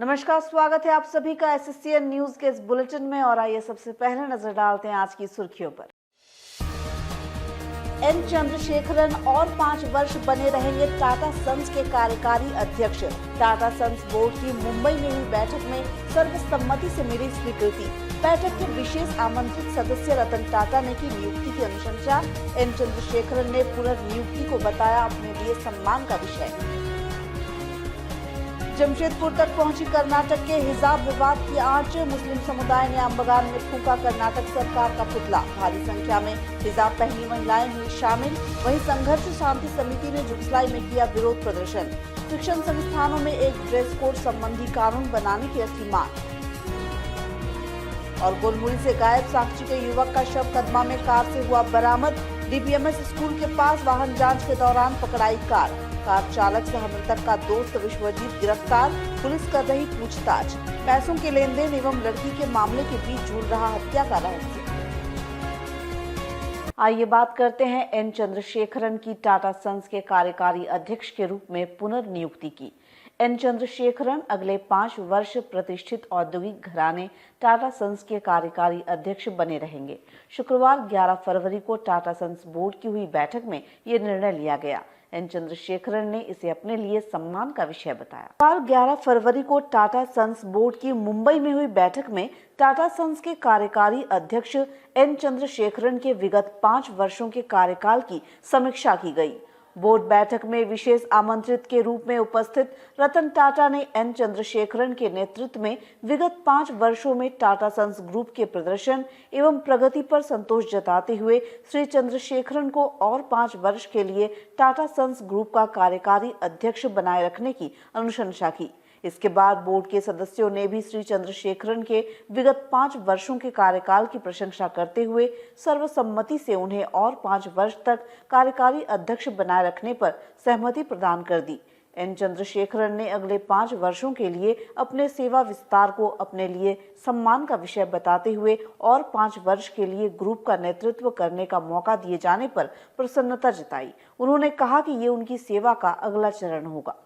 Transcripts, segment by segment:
नमस्कार, स्वागत है आप सभी का एसएससीएन न्यूज के इस बुलेटिन में। और आइए सबसे पहले नजर डालते हैं आज की सुर्खियों पर। एन चंद्रशेखरन और 5 वर्ष बने रहेंगे टाटा सन्स के कार्यकारी अध्यक्ष। टाटा सन्स बोर्ड की मुंबई में हुई बैठक में सर्वसम्मति से मिली स्वीकृति। बैठक के विशेष आमंत्रित सदस्य रतन टाटा ने की नियुक्ति की अनुशंसा। एन चंद्रशेखरन ने पुनर्नियुक्ति को बताया अपने लिए सम्मान का विषय। जमशेदपुर तक पहुंची कर्नाटक के हिजाब विवाद की आंच। मुस्लिम समुदाय ने अंबगान में फूंका कर्नाटक सरकार का पुतला। भारी संख्या में हिजाब पहनी महिलाएं हुई शामिल। वहीं संघर्ष शांति समिति ने जुगसलाई में किया विरोध प्रदर्शन। शिक्षण संस्थानों में एक ड्रेस कोड संबंधी कानून बनाने की रखी मांग। और गोलमुड़ी से गायब साक्षी के युवक का शव कदमा में कार से हुआ बरामद। डीपीएमएस स्कूल के पास वाहन जांच के दौरान पकड़ाई कार चालक सह मृतक का दोस्त विश्वजीत गिरफ्तार। पुलिस कर रही पूछताछ। पैसों के लेन देन एवं लड़की के मामले के बीच झूल रहा हत्या का रहस्य। आइए बात करते हैं एन चंद्रशेखरन की टाटा सन्स के कार्यकारी अध्यक्ष के रूप में पुनर्नियुक्ति की। एन चंद्रशेखरन अगले 5 वर्ष प्रतिष्ठित औद्योगिक घराने टाटा सन्स के कार्यकारी अध्यक्ष बने रहेंगे। शुक्रवार 11 फरवरी को टाटा सन्स बोर्ड की हुई बैठक में ये निर्णय लिया गया। एन चंद्रशेखरन ने इसे अपने लिए सम्मान का विषय बताया। 11 फरवरी को टाटा सन्स बोर्ड की मुंबई में हुई बैठक में टाटा सन्स के कार्यकारी अध्यक्ष एन चंद्रशेखरन के विगत 5 वर्षों के कार्यकाल की समीक्षा की गई। बोर्ड बैठक में विशेष आमंत्रित के रूप में उपस्थित रतन टाटा ने एन चंद्रशेखरन के नेतृत्व में विगत 5 वर्षों में टाटा सन्स ग्रुप के प्रदर्शन एवं प्रगति पर संतोष जताते हुए श्री चंद्रशेखरन को और 5 वर्ष के लिए टाटा सन्स ग्रुप का कार्यकारी अध्यक्ष बनाए रखने की अनुशंसा की। इसके बाद बोर्ड के सदस्यों ने भी श्री चंद्रशेखरन के विगत 5 वर्षों के कार्यकाल की प्रशंसा करते हुए सर्वसम्मति से उन्हें और 5 वर्ष तक कार्यकारी अध्यक्ष बनाए रखने पर सहमति प्रदान कर दी। एन चंद्रशेखरन ने अगले 5 वर्षों के लिए अपने सेवा विस्तार को अपने लिए सम्मान का विषय बताते हुए और 5 वर्ष के लिए ग्रुप का नेतृत्व करने का मौका दिए जाने पर प्रसन्नता जताई। उन्होंने कहा कि ये उनकी सेवा का अगला चरण होगा।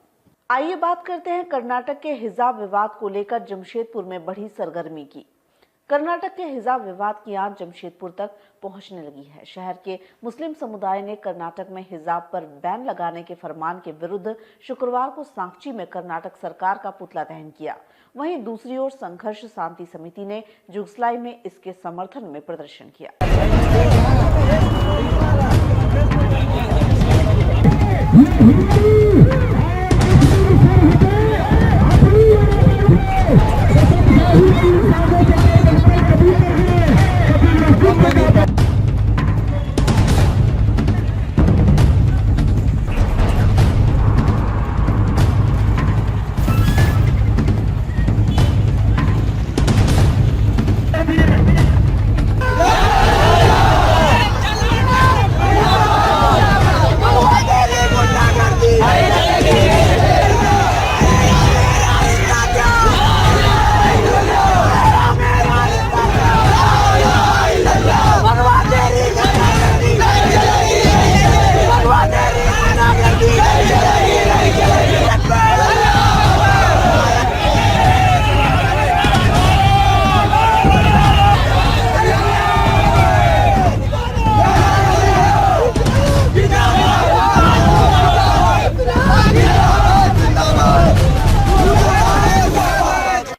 आइए बात करते हैं कर्नाटक के हिजाब विवाद को लेकर जमशेदपुर में बढ़ी सरगर्मी की। कर्नाटक के हिजाब विवाद की आंच जमशेदपुर तक पहुंचने लगी है। शहर के मुस्लिम समुदाय ने कर्नाटक में हिजाब पर बैन लगाने के फरमान के विरुद्ध शुक्रवार को सांची में कर्नाटक सरकार का पुतला दहन किया। वहीं दूसरी ओर संघर्ष शांति समिति ने जुगसलाई में इसके समर्थन में प्रदर्शन किया।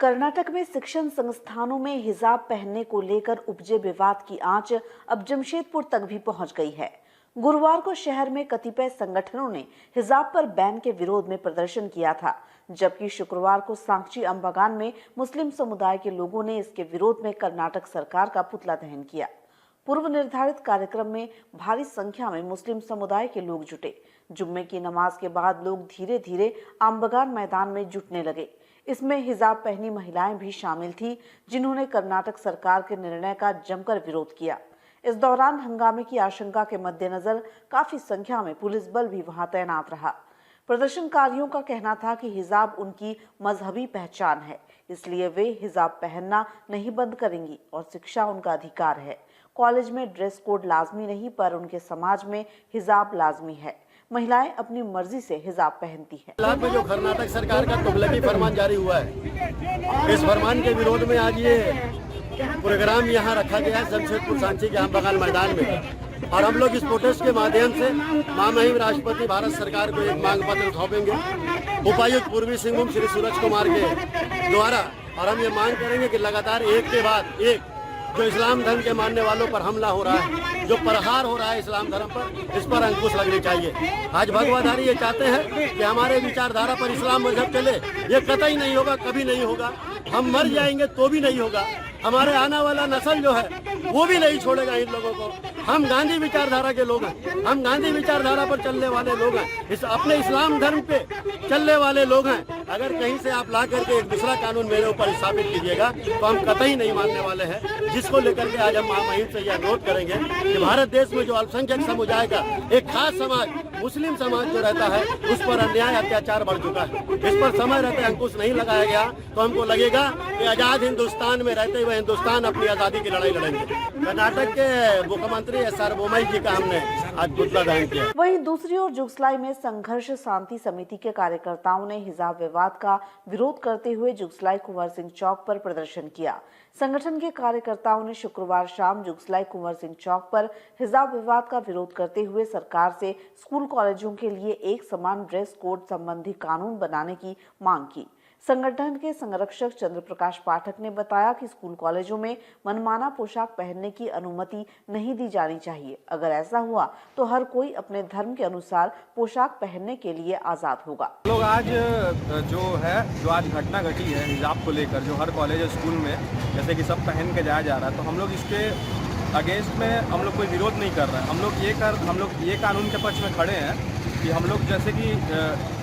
कर्नाटक में शिक्षण संस्थानों में हिजाब पहनने को लेकर उपजे विवाद की आंच अब जमशेदपुर तक भी पहुंच गई है। गुरुवार को शहर में कतिपय संगठनों ने हिजाब पर बैन के विरोध में प्रदर्शन किया था, जबकि शुक्रवार को सांची अंबगान में मुस्लिम समुदाय के लोगों ने इसके विरोध में कर्नाटक सरकार का पुतला दहन किया। पूर्व निर्धारित कार्यक्रम में भारी संख्या में मुस्लिम समुदाय के लोग जुटे। जुम्मे की नमाज के बाद लोग धीरे धीरे अंबगान मैदान में जुटने लगे। इसमें हिजाब पहनी महिलाएं भी शामिल थी, जिन्होंने कर्नाटक सरकार के निर्णय का जमकर विरोध किया। इस दौरान हंगामे की आशंका के मद्देनजर काफी संख्या में पुलिस बल भी वहां तैनात रहा। प्रदर्शनकारियों का कहना था कि हिजाब उनकी मजहबी पहचान है, इसलिए वे हिजाब पहनना नहीं बंद करेंगी और शिक्षा उनका अधिकार है। कॉलेज में ड्रेस कोड लाजमी नहीं, पर उनके समाज में हिजाब लाजमी है। महिलाएं अपनी मर्जी से हिजाब पहनती हैं। हालात में जो कर्नाटक सरकार का तुगलकी फरमान जारी हुआ है, इस फरमान के विरोध में आज ये प्रोग्राम यहाँ रखा गया है जमशेदपुर सांची के आम बगान मैदान में। और हम लोग इस प्रोटेस्ट के माध्यम से महामहिम राष्ट्रपति भारत सरकार को एक मांग पत्र सौंपेंगे उपायुक्त पूर्वी सिंहभूम श्री सूरज कुमार के द्वारा। और हम ये मांग करेंगे कि लगातार एक के बाद एक जो इस्लाम धर्म के मानने वालों पर हमला हो रहा है, जो प्रहार हो रहा है इस्लाम धर्म पर, इस पर अंकुश लगनी चाहिए। आज भगवाधारी ये चाहते हैं कि हमारे विचारधारा पर इस्लाम मजहब चले, ये कतई नहीं होगा, कभी नहीं होगा। हम मर जाएंगे तो भी नहीं होगा। हमारे आने वाला नस्ल जो है वो भी नहीं छोड़ेगा इन लोगों को। हम गांधी विचारधारा के लोग हैं, हम गांधी विचारधारा पर चलने वाले लोग हैं, इस अपने इस्लाम धर्म पे चलने वाले लोग हैं। अगर कहीं से आप ला करके एक दूसरा कानून मेरे ऊपर स्थापित कीजिएगा तो हम कतई नहीं मानने वाले हैं। जिसको लेकर के आज हम महामहिम से यह अनुरोध करेंगे कि भारत देश में जो अल्पसंख्यक समुदाय का एक खास समाज मुस्लिम समाज जो रहता है उस पर अन्याय अत्याचार बढ़ चुका है। इस पर समय रहते अंकुश नहीं लगाया गया तो हमको लगेगा कि आजाद हिंदुस्तान में रहते हुए हिंदुस्तान अपनी आजादी की लड़ाई लड़ेंगे। कर्नाटक के मुख्यमंत्री एस.आर. बोम्मई जी का हमने आज पुतला दहन किया। वहीं दूसरी ओर जुगसलाई में संघर्ष शांति समिति के कार्यकर्ताओं ने हिजाब विवाद का विरोध करते हुए जुगसलाई कुंवर सिंह चौक पर प्रदर्शन किया। संगठन के कार्यकर्ताओं ने शुक्रवार शाम जुगसलाई कुंवर सिंह चौक पर हिजाब विवाद का विरोध करते हुए सरकार से स्कूल कॉलेजों के लिए एक समान ड्रेस कोड संबंधी कानून बनाने की मांग की। संगठन के संरक्षक चंद्र प्रकाश पाठक ने बताया कि स्कूल कॉलेजों में मनमाना पोशाक पहनने की अनुमति नहीं दी जानी चाहिए। अगर ऐसा हुआ तो हर कोई अपने धर्म के अनुसार पोशाक पहनने के लिए आजाद होगा। लोग आज जो आज घटना घटी है हिजाब को लेकर, जो हर कॉलेज स्कूल में जैसे कि सब पहन के जाया जा रहा है, तो हम लोग इसके अगेंस्ट में हम लोग कोई विरोध नहीं कर रहे हैं। हम लोग ये कानून के पक्ष में खड़े हैं कि हम लोग जैसे कि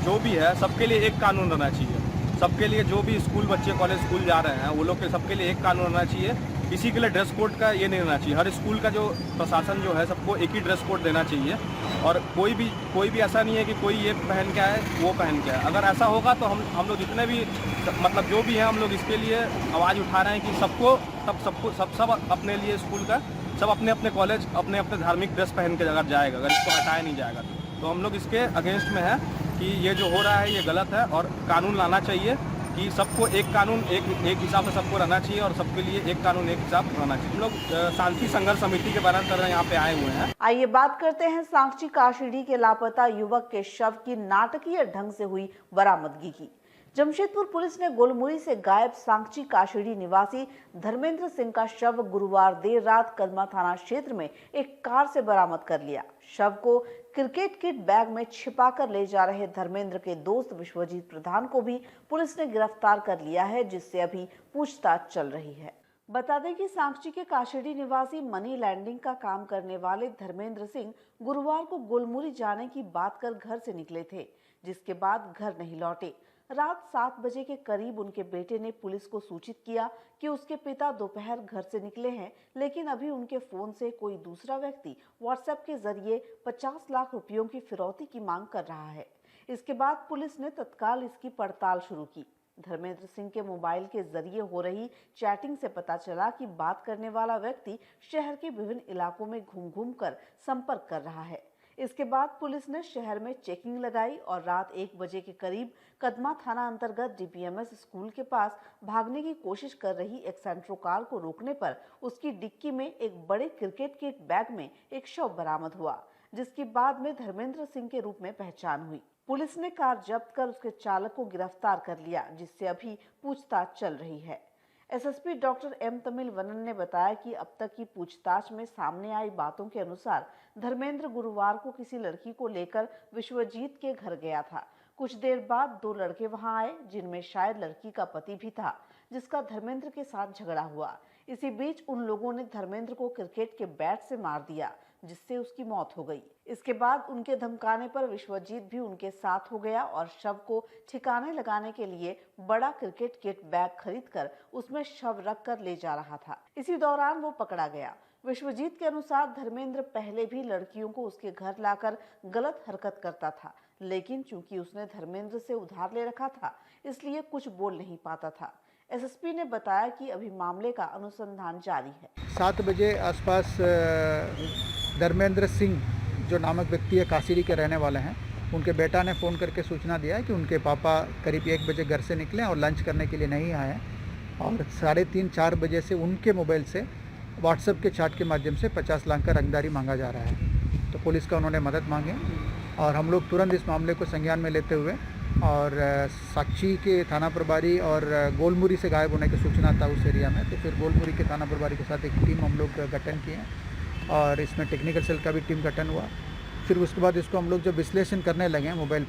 जो भी है सबके लिए एक कानून रहना चाहिए। सबके लिए जो भी स्कूल बच्चे कॉलेज स्कूल जा रहे हैं वो लोग के सबके लिए एक कानून रहना चाहिए। किसी के लिए ड्रेस कोड का ये नहीं रहना चाहिए। हर स्कूल का जो प्रशासन जो है सबको एक ही ड्रेस कोड देना चाहिए। और कोई भी ऐसा नहीं है कि कोई ये पहन के आए वो पहन के आए। अगर ऐसा होगा तो हम लोग जितने भी मतलब जो भी हैं हम लोग इसके लिए आवाज़ उठा रहे हैं कि सब अपने लिए स्कूल का सब अपने अपने कॉलेज अपने अपने धार्मिक ड्रेस पहन के अगर जाएगा, अगर इसको हटाया नहीं जाएगा तो हम लोग इसके अगेंस्ट में है कि ये जो हो रहा है ये गलत है। और कानून लाना चाहिए कि सबको एक कानून एक हिसाब से सबको रहना चाहिए और सबके लिए एक कानून एक हिसाब रहना चाहिए। हम लोग शांति संघर्ष समिति के बैनर तरह यहाँ पे आए हुए हैं। आइए बात करते हैं सांची काशीडी के लापता युवक के शव की नाटकीय ढंग से हुई बरामदगी की। जमशेदपुर पुलिस ने गोलमुरी से गायब सांची काशीडी निवासी धर्मेंद्र सिंह का शव गुरुवार देर रात कदमा थाना क्षेत्र में एक कार से बरामद कर लिया। शव को क्रिकेट किट बैग में छिपाकर ले जा रहे धर्मेंद्र के दोस्त विश्वजीत प्रधान को भी पुलिस ने गिरफ्तार कर लिया है, जिससे अभी पूछताछ चल रही है। बता दें कि सांची के काशीडी निवासी मनी लैंडिंग का काम करने वाले धर्मेंद्र सिंह गुरुवार को गोलमुरी जाने की बात कर घर से निकले थे, जिसके बाद घर नहीं लौटे। रात 7 बजे के करीब उनके बेटे ने पुलिस को सूचित किया कि उसके पिता दोपहर घर से निकले हैं, लेकिन अभी उनके फोन से कोई दूसरा व्यक्ति व्हाट्सएप के जरिए 50 लाख रुपयों की फिरौती की मांग कर रहा है। इसके बाद पुलिस ने तत्काल इसकी पड़ताल शुरू की। धर्मेंद्र सिंह के मोबाइल के जरिए हो रही चैटिंग से पता चला कि बात करने वाला व्यक्ति शहर के विभिन्न इलाकों में घूम कर संपर्क कर रहा है। इसके बाद पुलिस ने शहर में चेकिंग लगाई और रात 1 बजे के करीब कदमा थाना अंतर्गत डीपीएमएस स्कूल के पास भागने की कोशिश कर रही एक सेंट्रो कार को रोकने पर उसकी डिक्की में एक बड़े क्रिकेट किट बैग में एक शव बरामद हुआ, जिसकी बाद में धर्मेंद्र सिंह के रूप में पहचान हुई। पुलिस ने कार जब्त कर उसके चालक को गिरफ्तार कर लिया, जिससे अभी पूछताछ चल रही है। एसएसपी डॉक्टर एम तमिलवनन ने बताया कि अब तक की पूछताछ में सामने आई बातों के अनुसार धर्मेंद्र गुरुवार को किसी लड़की को लेकर विश्वजीत के घर गया था। कुछ देर बाद 2 लड़के वहां आए, जिनमें शायद लड़की का पति भी था, जिसका धर्मेंद्र के साथ झगड़ा हुआ। इसी बीच उन लोगों ने धर्मेंद्र को क्रिकेट के बैट से मार दिया, जिससे उसकी मौत हो गई। इसके बाद उनके धमकाने पर विश्वजीत भी उनके साथ हो गया और शव को ठिकाने लगाने के लिए बड़ा क्रिकेट किट बैग खरीदकर उसमें शव रखकर ले जा रहा था। इसी दौरान वो पकड़ा गया। विश्वजीत के अनुसार धर्मेंद्र पहले भी लड़कियों को उसके घर लाकर गलत हरकत करता था, लेकिन चूंकि उसने धर्मेंद्र से उधार ले रखा था, इसलिए कुछ बोल नहीं पाता था। एसएसपी ने बताया कि अभी मामले का अनुसंधान जारी है। 7 बजे आसपास धर्मेंद्र सिंह जो नामक व्यक्ति है कासीरी के रहने वाले हैं, उनके बेटा ने फ़ोन करके सूचना दिया है कि उनके पापा करीब 1 बजे घर से निकले और लंच करने के लिए नहीं आए हैं और 3:30-4 बजे से उनके मोबाइल से व्हाट्सएप के चैट के माध्यम से 50 लाख का रंगदारी मांगा जा रहा है। तो पुलिस का उन्होंने मदद मांगी और हम लोग तुरंत इस मामले को संज्ञान में लेते हुए और साक्षी के थाना प्रभारी और गोलमुरी से गायब होने की सूचना था उस एरिया में, तो फिर गोलमुरी के थाना प्रभारी के साथ एक टीम हम लोग गठन किए और इसमें टेक्निकल सेल का भी टीम गठन हुआ। फिर उसके बाद इसको हम लोग जब विश्लेषण करने लगे मोबाइल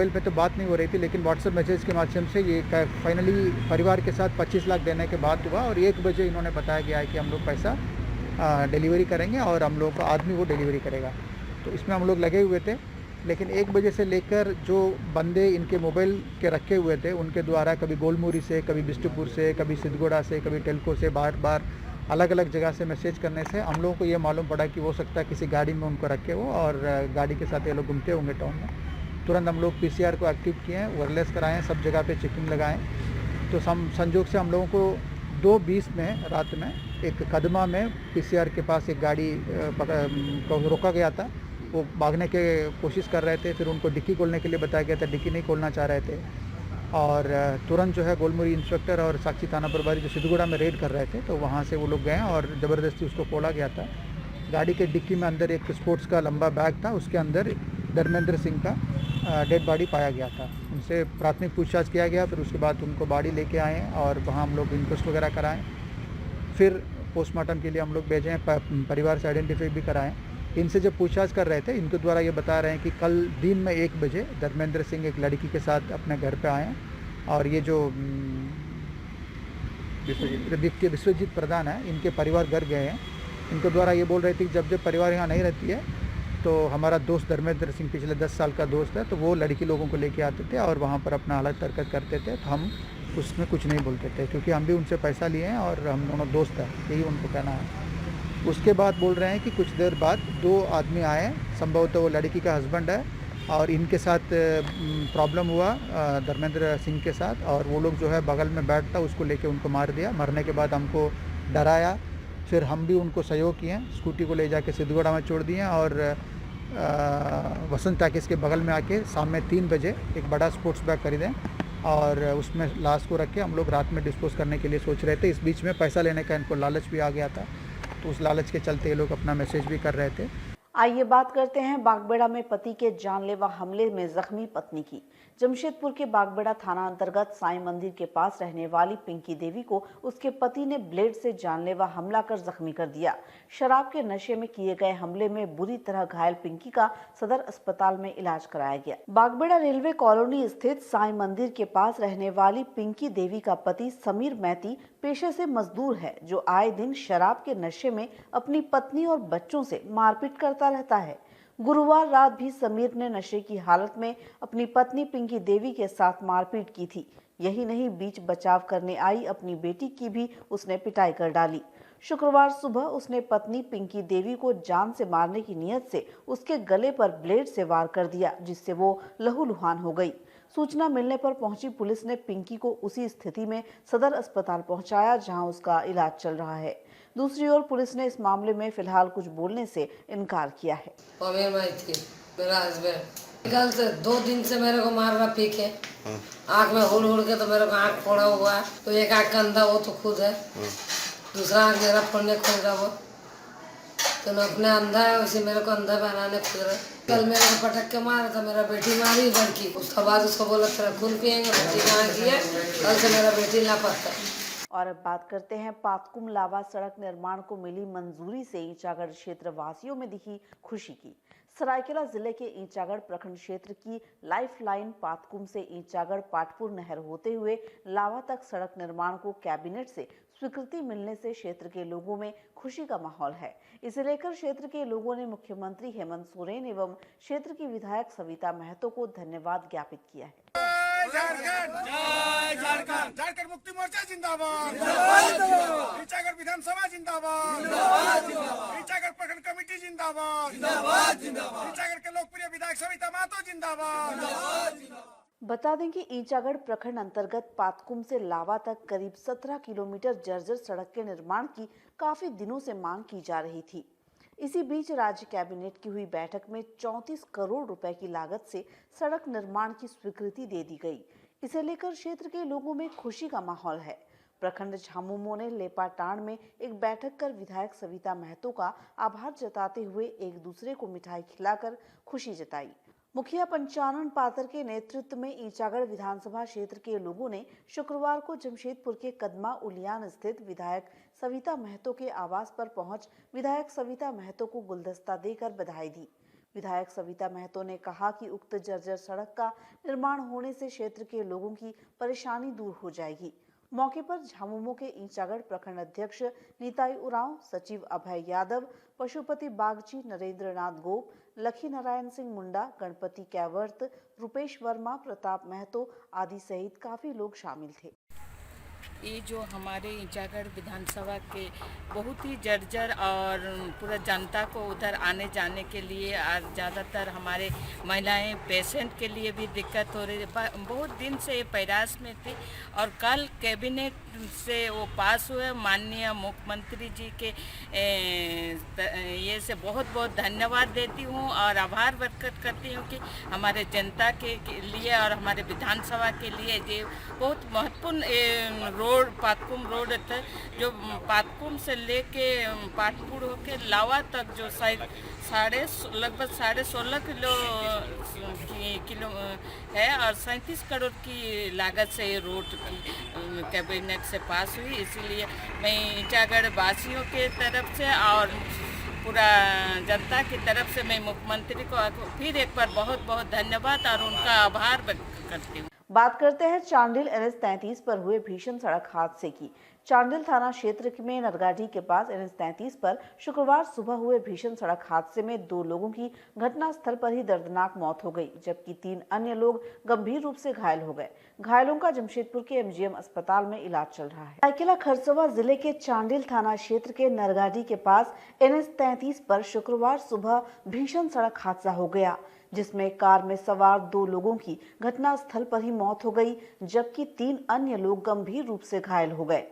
पे तो बात नहीं हो रही थी, लेकिन व्हाट्सएप मैसेज के माध्यम से ये फाइनली परिवार के साथ 25 लाख देने के बाद हुआ और 1 बजे इन्होंने बताया गया है कि हम लोग पैसा डिलीवरी करेंगे और हम लोग का आदमी वो डिलीवरी करेगा। तो इसमें हम लोग लगे हुए थे, लेकिन 1 बजे से लेकर जो बंदे इनके मोबाइल के रखे हुए थे उनके द्वारा कभी गोलमुरी से, कभी बिष्टुपुर से, कभी सिद्धगोड़ा से, कभी टेलको से बार बार अलग अलग जगह से मैसेज करने से हम लोगों को ये मालूम पड़ा कि हो सकता है किसी गाड़ी में उनको रखे हो और गाड़ी के साथ ये लोग घूमते होंगे टाउन में। तुरंत हम लोग PCR को एक्टिव किए हैं, वायरलेस कराएँ, सब जगह पे चेकिंग लगाएं। तो संजोग से हम लोगों को 2:20 में रात में एक कदमा में PCR के पास एक गाड़ी को रोका गया था। वो भागने के कोशिश कर रहे थे, फिर उनको डिक्की खोलने के लिए बताया गया था, डिक्की नहीं खोलना चाह रहे थे और तुरंत जो है गोलमुरी इंस्पेक्टर और साक्षी थाना प्रभारी जो सिद्धगोड़ा में रेड कर रहे थे तो वहाँ से वो लोग गए और ज़बरदस्ती उसको खोला गया था। गाड़ी के डिक्की में अंदर एक स्पोर्ट्स का लंबा बैग था, उसके अंदर धर्मेंद्र सिंह का डेड बॉडी पाया गया था। उनसे प्राथमिक पूछताछ किया गया, फिर उसके बाद उनको बॉडी लेके आए और वहाँ हम लोग इनक्वेस्ट वगैरह कराएँ, फिर पोस्टमार्टम के लिए हम लोग भेजें, परिवार से आइडेंटिफाई भी कराएँ। इनसे जब पूछताछ कर रहे थे इनके द्वारा ये बता रहे हैं कि कल दिन में 1 बजे धर्मेंद्र सिंह एक लड़की के साथ अपने घर पे आए और ये जो विश्वजीत प्रधान है इनके परिवार घर गए हैं। इनके द्वारा ये बोल रहे थे कि जब परिवार यहाँ नहीं रहती है तो हमारा दोस्त धर्मेंद्र सिंह पिछले 10 साल का दोस्त है, तो वो लड़की लोगों को लेके आते थे और वहाँ पर अपना अलग हरकत करते थे, तो हम उसमें कुछ नहीं बोलते थे क्योंकि हम भी उनसे पैसा लिए हैं और हम दोनों दोस्त हैं, यही उनको कहना है। उसके बाद बोल रहे हैं कि कुछ देर बाद 2 आदमी आए, संभवतः वो लड़की का हस्बैंड है और इनके साथ प्रॉब्लम हुआ धर्मेंद्र सिंह के साथ और वो लोग जो है बगल में बैठता उसको लेके उनको मार दिया। मरने के बाद हमको डराया, फिर हम भी उनको सहयोग किए, स्कूटी को ले जाके सिद्धगोड़ा में छोड़ दिए और वसंत टैकिस के बगल में आके शाम में 3 बजे एक बड़ा स्पोर्ट्स बैग खरीदें और उसमें लाश को रख के हम लोग रात में डिस्पोज करने के लिए सोच रहे थे। इस बीच में पैसा लेने का इनको लालच भी आ गया था, तो उस लालच के चलते ये लोग अपना मैसेज भी कर रहे थे। आइए बात करते हैं बागबेड़ा में पति के जानलेवा हमले में जख्मी पत्नी की। जमशेदपुर के बागबेड़ा थाना अंतर्गत साईं मंदिर के पास रहने वाली पिंकी देवी को उसके पति ने ब्लेड से जानलेवा हमला कर जख्मी कर दिया। शराब के नशे में किए गए हमले में बुरी तरह घायल पिंकी का सदर अस्पताल में इलाज कराया गया। बागबेड़ा रेलवे कॉलोनी स्थित साईं मंदिर के पास रहने वाली पिंकी देवी का पति समीर मैती पेशे से मजदूर है, जो आए दिन शराब के नशे में अपनी पत्नी और बच्चों से मारपीट करता रहता है। गुरुवार रात भी समीर ने नशे की हालत में अपनी पत्नी पिंकी देवी के साथ मारपीट की थी। यही नहीं, बीच बचाव करने आई अपनी बेटी की भी उसने पिटाई कर डाली। शुक्रवार सुबह उसने पत्नी पिंकी देवी को जान से मारने की नीयत से उसके गले पर ब्लेड से वार कर दिया, जिससे वो लहूलुहान हो गई। सूचना मिलने पर पहुंची पुलिस ने पिंकी को उसी स्थिति में सदर अस्पताल पहुंचाया, जहां उसका इलाज चल रहा है। दूसरी ओर पुलिस ने इस मामले में फिलहाल कुछ बोलने से इनकार किया है। मेरा हस्बैंड कल से 2 दिन से मेरे को मार रहा पी के, आँख में हुड़ हुड़ के तो मेरे को आँख फोड़ा हुआ है, तो एक आँख का अंधा वो तो खुद है, दूसरा आँख मेरा फोड़ने खुद रहा वो, तो मैं अपने अंधा है उसी मेरे को अंधा बनाने खुद रहा। कल मेरे को पटक के मारा था, मेरा बेटी मारी लड़की, उसके बाद उसको बोला तेरा खून पियेंगे, बेटी कहाँ की है, कल से मेरा बेटी लापता है। और अब बात करते हैं पातकुम लावा सड़क निर्माण को मिली मंजूरी से ईंचागढ़ क्षेत्र वासियों में दिखी खुशी की। सरायकेला जिले के ईंचागढ़ प्रखंड क्षेत्र की लाइफ लाइन पातकुम से ईंचागढ़ पाटपुर नहर होते हुए लावा तक सड़क निर्माण को कैबिनेट से स्वीकृति मिलने से क्षेत्र के लोगों में खुशी का माहौल है। इसे लेकर क्षेत्र के लोगों ने मुख्यमंत्री हेमंत सोरेन एवं क्षेत्र की विधायक सविता महतो को धन्यवाद ज्ञापित किया है। झारखंड मुक्ति मोर्चा जिंदाबाद, ईंचागढ़ विधानसभा जिंदाबाद, ईंचागढ़ प्रखंड कमेटी जिंदाबाद, ईंचागढ़ के लोकप्रिय विधायक सविता महतो जिंदाबाद। बता दें कि ईंचागढ़ प्रखंड अंतर्गत पातकुम से लावा तक करीब 17 किलोमीटर जर्जर सड़क के निर्माण की काफी दिनों से मांग की जा रही थी। इसी बीच राज्य कैबिनेट की हुई बैठक में 34 करोड़ रुपए की लागत से सड़क निर्माण की स्वीकृति दे दी गई। इसे लेकर क्षेत्र के लोगों में खुशी का माहौल है। प्रखंड झामुमो ने लेपाटांड में एक बैठक कर विधायक सविता महतो का आभार जताते हुए एक दूसरे को मिठाई खिलाकर खुशी जताई। मुखिया पंचानन पात्र के नेतृत्व में ईचागढ़ विधानसभा क्षेत्र के लोगों ने शुक्रवार को जमशेदपुर के कदमा उलियान स्थित विधायक सविता महतो के आवास पर पहुंच विधायक सविता महतो को गुलदस्ता देकर बधाई दी। विधायक सविता महतो ने कहा कि उक्त जर्जर सड़क का निर्माण होने से क्षेत्र के लोगों की परेशानी दूर हो जाएगी। मौके पर झामुमो के ईचागढ़ प्रखंड अध्यक्ष नीताई उरांव, सचिव अभय यादव, पशुपति बागची, नरेंद्र नाथ गोप, लखी नारायण सिंह मुंडा, गणपति कैवर्त, रुपेश वर्मा, प्रताप महतो आदि सहित काफी लोग शामिल थे। ये जो हमारे ईचागढ़ विधानसभा के बहुत ही जर्जर और पूरा जनता को उधर आने जाने के लिए और ज़्यादातर हमारे महिलाएं पेशेंट के लिए भी दिक्कत हो रही है। बहुत दिन से ये प्रयास में थी और कल कैबिनेट से वो पास हुए। माननीय मुख्यमंत्री जी के ये से बहुत बहुत धन्यवाद देती हूँ और आभार व्यक्त करती हूँ कि हमारे जनता के लिए और हमारे विधानसभा के लिए ये बहुत महत्वपूर्ण रोड पातकुम रोड था, जो पातकुम से लेके पाटपुर होके लावा तक जो लगभग 16.5 किलो है और 37 करोड़ की लागत से ये रोड कैबिनेट से पास हुई। इसीलिए मैं ईचागढ़ वासियों के तरफ से और पूरा जनता की तरफ से मैं मुख्यमंत्री को फिर एक बार बहुत बहुत धन्यवाद और उनका आभार व्यक्त करती हूँ। बात करते हैं चांडिल NH-33 पर हुए भीषण सड़क हादसे की। चांडिल थाना क्षेत्र में नरगाढ़ी के पास NH-33 पर शुक्रवार सुबह हुए भीषण सड़क हादसे में 2 लोगों की घटनास्थल पर ही दर्दनाक मौत हो गई, जबकि 3 अन्य लोग गंभीर रूप से घायल हो गए। घायलों का जमशेदपुर के MGM अस्पताल में इलाज चल रहा है। सरायकेला खरसवा जिले के चांडिल थाना क्षेत्र के नरगाढ़ी के पास NH-33 पर शुक्रवार सुबह भीषण सड़क हादसा हो गया, जिसमें कार में सवार 2 लोगों की घटनास्थल पर ही मौत हो गई, जबकि 3 अन्य लोग गंभीर रूप से घायल हो गए।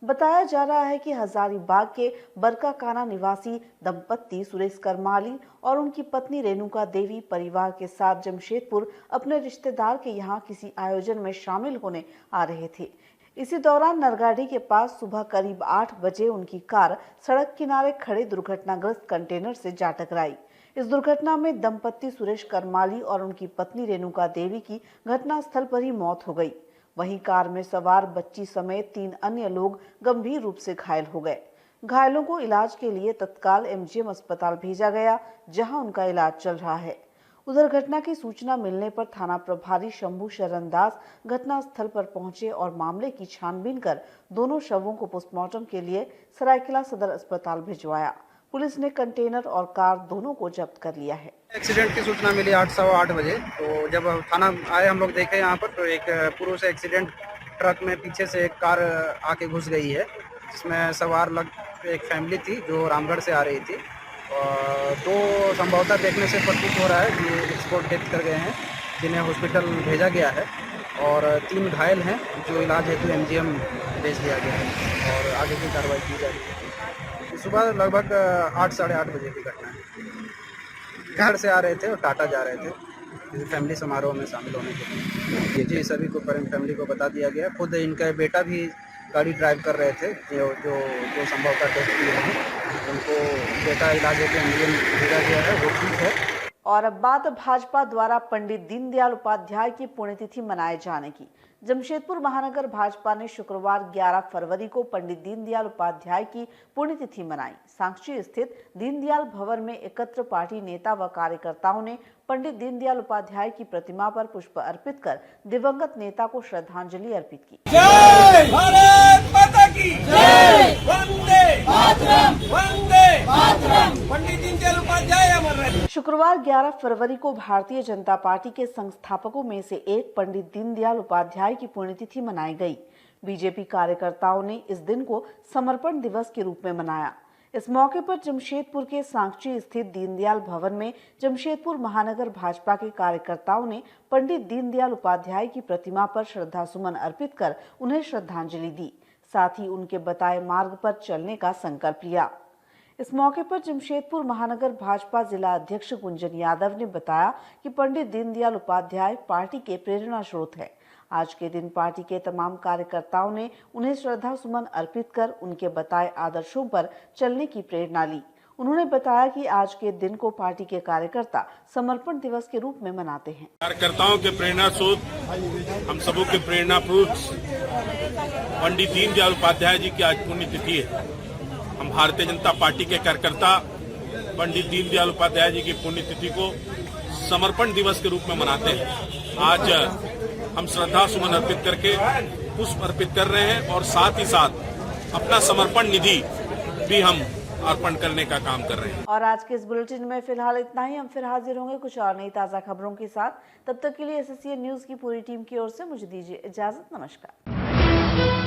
बताया जा रहा है कि हजारीबाग के बरकाकाना निवासी दंपत्ति सुरेश करमाली और उनकी पत्नी रेणुका देवी परिवार के साथ जमशेदपुर अपने रिश्तेदार के यहां किसी आयोजन में शामिल होने आ रहे थे। इसी दौरान नरगाढ़ी के पास सुबह करीब 8 बजे उनकी कार सड़क किनारे खड़े दुर्घटनाग्रस्त कंटेनर से जा टकराई। इस दुर्घटना में दंपत्ति सुरेश करमाली और उनकी पत्नी रेणुका देवी की घटनास्थल पर ही मौत हो गई। वहीं कार में सवार बच्ची समेत 3 अन्य लोग गंभीर रूप से घायल हो गए। घायलों को इलाज के लिए तत्काल MGM अस्पताल भेजा गया, जहां उनका इलाज चल रहा है। उधर घटना की सूचना मिलने पर थाना प्रभारी शंभू शरण दास घटनास्थल पर पहुंचे और मामले की छानबीन कर दोनों शवों को पोस्टमार्टम के लिए सरायकेला सदर अस्पताल भिजवाया। पुलिस ने कंटेनर और कार दोनों को जब्त कर लिया है। एक्सीडेंट की सूचना मिली 8:15 बजे, तो जब थाना आए हम लोग देखे यहाँ पर तो एक पुरुष एक्सीडेंट ट्रक में पीछे से एक कार आके घुस गई है, जिसमें सवार एक फैमिली थी जो रामगढ़ से आ रही थी। और 2 संभवतः देखने से प्रतीत हो रहा है कि स्पॉट डेथ कर गए हैं, जिन्हें हॉस्पिटल भेजा गया है और 3 घायल हैं जो इलाज हेतु MGM भेज दिया गया है और आगे की कार्रवाई की जा रही है। सुबह लगभग 8 साढ़े 8 बजे की घटना है। घर से आ रहे थे और टाटा जा रहे थे किसी फैमिली समारोह में शामिल होने के लिए। जी सभी को फैमिली को बता दिया गया। खुद इनका बेटा भी गाड़ी ड्राइव कर रहे थे, जो संभवतः डेथ किए हैं, उनको बेटा इलाज हेतु MGM भेजा गया है, वो ठीक है। और अब बात भाजपा द्वारा पंडित दीनदयाल उपाध्याय की पुण्यतिथि मनाए जाने की। जमशेदपुर महानगर भाजपा ने शुक्रवार 11 फरवरी को पंडित दीनदयाल उपाध्याय की पुण्यतिथि मनाई। सांची स्थित दीनदयाल भवन में एकत्र पार्टी नेता व कार्यकर्ताओं ने पंडित दीनदयाल उपाध्याय की प्रतिमा पर पुष्प अर्पित कर दिवंगत नेता को श्रद्धांजलि अर्पित की। जय भारत माता की जय, वंदे मातरम, वंदे मातरम, पंडित दीनदयाल उपाध्याय अमर रहे। शुक्रवार 11 फरवरी को भारतीय जनता पार्टी के संस्थापकों में से एक पंडित दीनदयाल उपाध्याय की पुण्यतिथि मनाई गई। बीजेपी कार्यकर्ताओं ने इस दिन को समर्पण दिवस के रूप में मनाया। इस मौके पर जमशेदपुर के सांची स्थित दीनदयाल भवन में जमशेदपुर महानगर भाजपा के कार्यकर्ताओं ने पंडित दीनदयाल उपाध्याय की प्रतिमा पर श्रद्धासुमन अर्पित कर उन्हें श्रद्धांजलि दी। साथ ही उनके बताए मार्ग पर चलने का संकल्प लिया। इस मौके पर जमशेदपुर महानगर भाजपा जिला अध्यक्ष गुंजन यादव ने बताया कि पंडित दीनदयाल उपाध्याय पार्टी के प्रेरणा स्रोत है। आज के दिन पार्टी के तमाम कार्यकर्ताओं ने उन्हें श्रद्धा सुमन अर्पित कर उनके बताए आदर्शों पर चलने की प्रेरणा ली। उन्होंने बताया कि आज के दिन को पार्टी के कार्यकर्ता समर्पण दिवस के रूप में मनाते हैं। कार्यकर्ताओं के प्रेरणा स्रोत, हम सबों के प्रेरणा पुरुष पंडित दीनदयाल उपाध्याय जी की आज पुण्यतिथि है। हम भारतीय जनता पार्टी के कार्यकर्ता पंडित दीनदयाल उपाध्याय जी की पुण्यतिथि को समर्पण दिवस के रूप में मनाते हैं। आज हम श्रद्धा सुमन अर्पित करके पुष्प अर्पित कर रहे हैं और साथ ही साथ अपना समर्पण निधि भी हम अर्पण करने का काम कर रहे हैं। और आज के इस बुलेटिन में फिलहाल इतना ही। हम फिर हाजिर होंगे कुछ और नई ताजा खबरों के साथ। तब तक के लिए SSCN न्यूज की पूरी टीम की ओर से मुझे दीजिए इजाजत। नमस्कार।